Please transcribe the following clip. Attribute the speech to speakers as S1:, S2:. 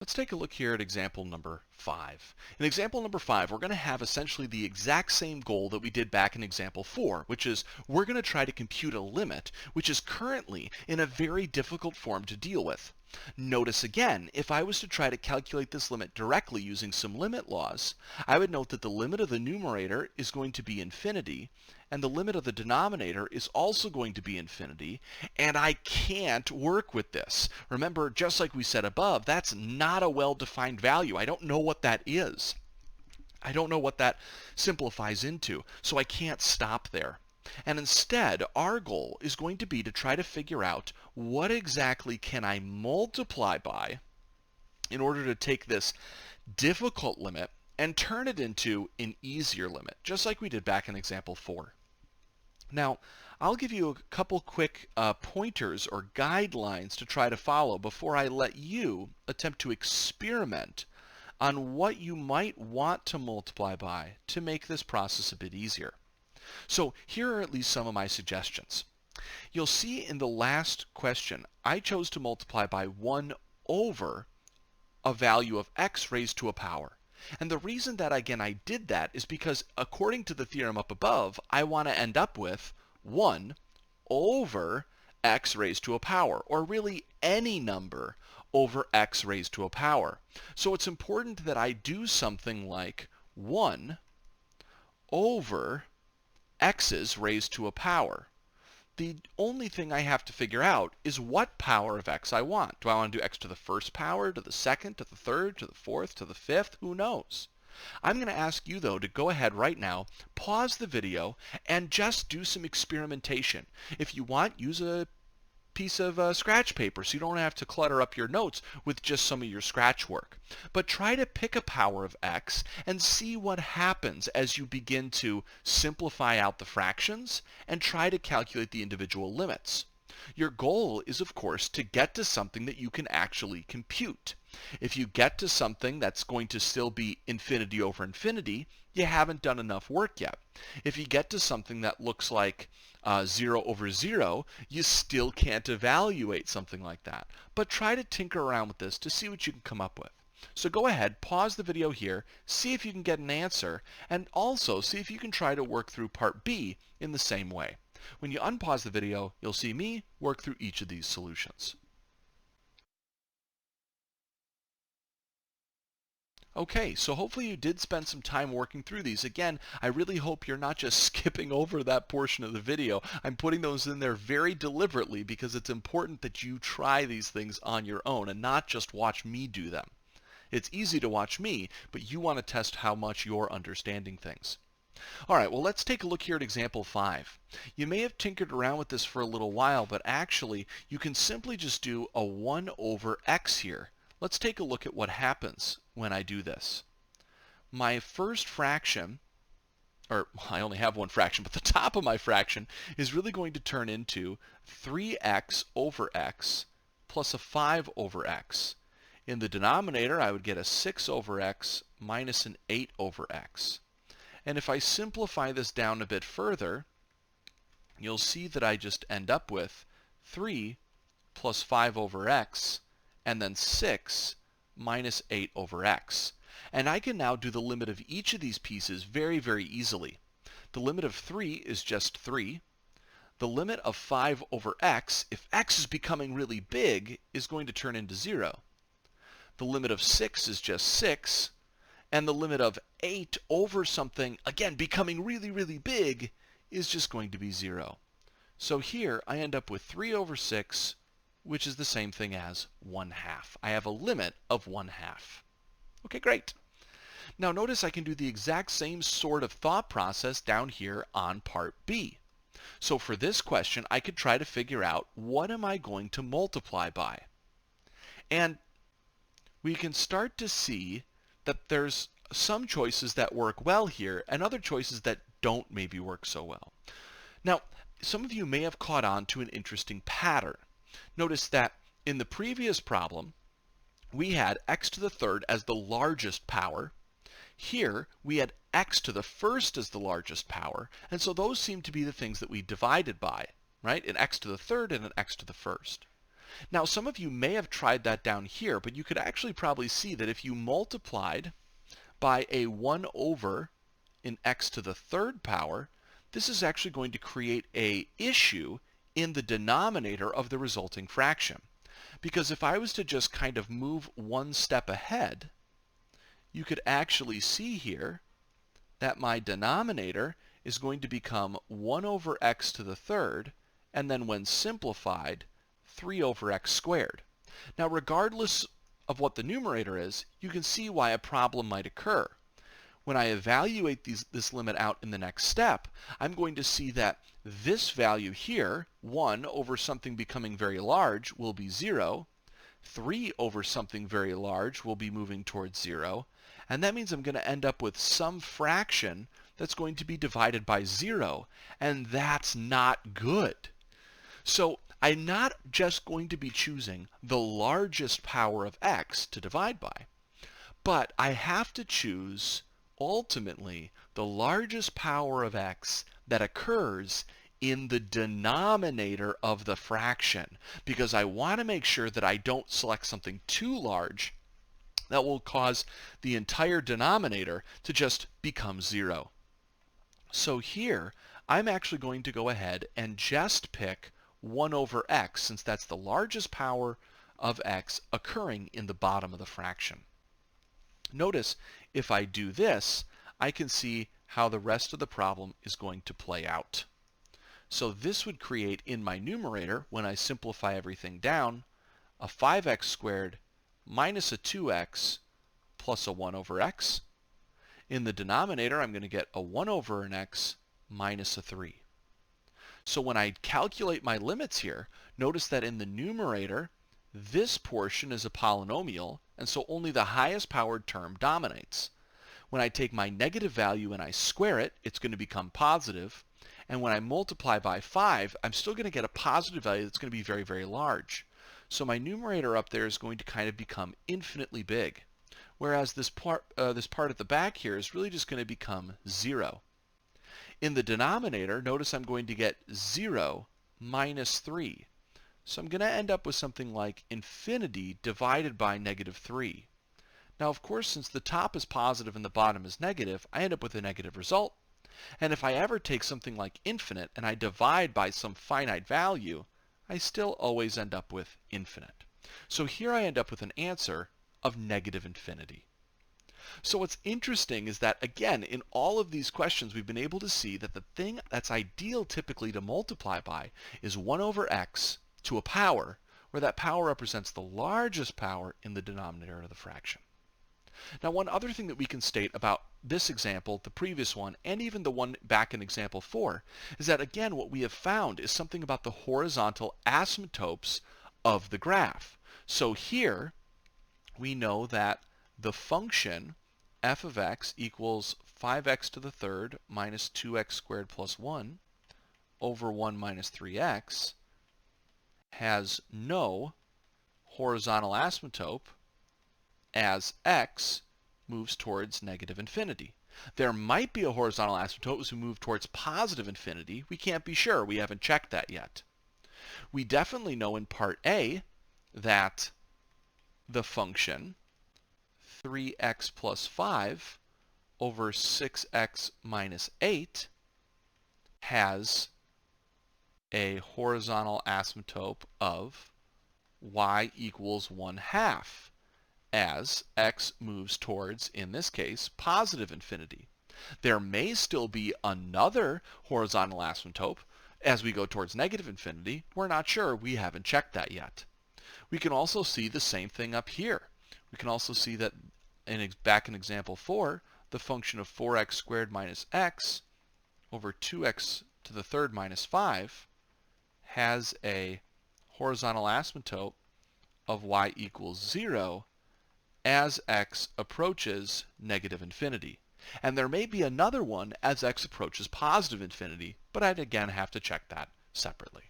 S1: Let's take a look here at example number 5. In example number 5, we're going to have essentially the exact same goal that we did back in example 4, which is we're going to try to compute a limit which is currently in a very difficult form to deal with. Notice again, if I was to try to calculate this limit directly using some limit laws, I would note that the limit of the numerator is going to be infinity, and the limit of the denominator is also going to be infinity, and I can't work with this. Remember, just like we said above, that's not a well-defined value. I don't know what that is. I don't know what that simplifies into, so I can't stop there. And instead, our goal is going to be to try to figure out what exactly can I multiply by in order to take this difficult limit and turn it into an easier limit, just like we did back in example 4. Now, I'll give you a couple quick pointers or guidelines to try to follow before I let you attempt to experiment on what you might want to multiply by to make this process a bit easier. So here are at least some of my suggestions. You'll see in the last question, I chose to multiply by 1 over a value of x raised to a power. And the reason that, again, I did that is because according to the theorem up above, I want to end up with 1 over x raised to a power, or really any number over x raised to a power. So it's important that I do something like 1 over x's raised to a power. The only thing I have to figure out is what power of x I want. Do I want to do x to the first power, to the second, to the third, to the fourth, to the fifth? Who knows? I'm going to ask you, though, to go ahead right now, pause the video, and just do some experimentation. If you want, use a piece of scratch paper so you don't have to clutter up your notes with just some of your scratch work. But try to pick a power of x and see what happens as you begin to simplify out the fractions and try to calculate the individual limits. Your goal is, of course, to get to something that you can actually compute. If you get to something that's going to still be infinity over infinity, you haven't done enough work yet. If you get to something that looks like 0 over 0, you still can't evaluate something like that. But try to tinker around with this to see what you can come up with. So go ahead, pause the video here, see if you can get an answer, and also see if you can try to work through part B in the same way. When you unpause the video, you'll see me work through each of these solutions. Okay, so hopefully you did spend some time working through these. Again, I really hope you're not just skipping over that portion of the video. I'm putting those in there very deliberately because it's important that you try these things on your own and not just watch me do them. It's easy to watch me, but you want to test how much you're understanding things. All right, well, let's take a look here at example 5. You may have tinkered around with this for a little while, but actually you can simply just do a 1 over x here. Let's take a look at what happens when I do this. My first fraction, or I only have one fraction, but the top of my fraction is really going to turn into 3x over x plus a 5 over x. In the denominator, I would get a 6 over x minus an 8 over x. And if I simplify this down a bit further, you'll see that I just end up with 3 plus 5 over x and then 6 minus 8 over x. And I can now do the limit of each of these pieces very, very easily. The limit of 3 is just 3. The limit of 5 over x, if x is becoming really big, is going to turn into 0. The limit of 6 is just 6. And the limit of 8 over something, again, becoming really, really big, is just going to be 0. So here I end up with 3 over 6, which is the same thing as 1/2. I have a limit of 1/2. Okay, great. Now notice I can do the exact same sort of thought process down here on part B. So for this question, I could try to figure out what am I going to multiply by. And we can start to see that there's some choices that work well here and other choices that don't maybe work so well. Now, some of you may have caught on to an interesting pattern. Notice that in the previous problem, we had x to the third as the largest power. Here, we had x to the first as the largest power, and so those seem to be the things that we divided by, right? An x to the third and an x to the first. Now, some of you may have tried that down here, but you could actually probably see that if you multiplied by a 1 over in x to the third power, this is actually going to create a issue in the denominator of the resulting fraction. Because if I was to just kind of move one step ahead, you could actually see here that my denominator is going to become 1 over x to the third, and then when simplified, 3 over x squared. Now, regardless of what the numerator is, you can see why a problem might occur. When I evaluate this limit out in the next step, I'm going to see that this value here, 1 over something becoming very large, will be 0. 3 over something very large will be moving towards 0. And that means I'm going to end up with some fraction that's going to be divided by 0. And that's not good. So I'm not just going to be choosing the largest power of x to divide by, but I have to choose ultimately the largest power of x that occurs in the denominator of the fraction, because I want to make sure that I don't select something too large that will cause the entire denominator to just become 0. So here, I'm actually going to go ahead and just pick 1 over x, since that's the largest power of x occurring in the bottom of the fraction. Notice, if I do this, I can see how the rest of the problem is going to play out. So this would create in my numerator, when I simplify everything down, a 5x squared minus a 2x plus a 1 over x. In the denominator, I'm going to get a 1 over an x minus a 3. So when I calculate my limits here, notice that in the numerator, this portion is a polynomial, and so only the highest powered term dominates. When I take my negative value and I square it, it's going to become positive. And when I multiply by 5, I'm still going to get a positive value that's going to be very, very large. So my numerator up there is going to kind of become infinitely big. Whereas this part at the back here is really just going to become 0. In the denominator, notice I'm going to get 0 minus 3. So I'm going to end up with something like infinity divided by negative 3. Now, of course, since the top is positive and the bottom is negative, I end up with a negative result. And if I ever take something like infinite and I divide by some finite value, I still always end up with infinite. So here I end up with an answer of negative infinity. So what's interesting is that, again, in all of these questions, we've been able to see that the thing that's ideal typically to multiply by is 1 over x to a power, where that power represents the largest power in the denominator of the fraction. Now, one other thing that we can state about this example, the previous one, and even the one back in example 4, is that, again, what we have found is something about the horizontal asymptotes of the graph. So here, we know that the function f of x equals 5x to the third minus 2x squared plus 1 over 1 minus 3x has no horizontal asymptote as x moves towards negative infinity. There might be a horizontal asymptote as we move towards positive infinity. We can't be sure. We haven't checked that yet. We definitely know in part A that the function 3x plus 5 over 6x minus 8 has a horizontal asymptote of y equals 1/2 as x moves towards, in this case, positive infinity. There may still be another horizontal asymptote as we go towards negative infinity. We're not sure. We haven't checked that yet. We can also see the same thing up here. We can also see that back in example 4, the function of 4x squared minus x over 2x to the third minus 5 has a horizontal asymptote of y equals 0 as x approaches negative infinity. And there may be another one as x approaches positive infinity, but I'd again have to check that separately.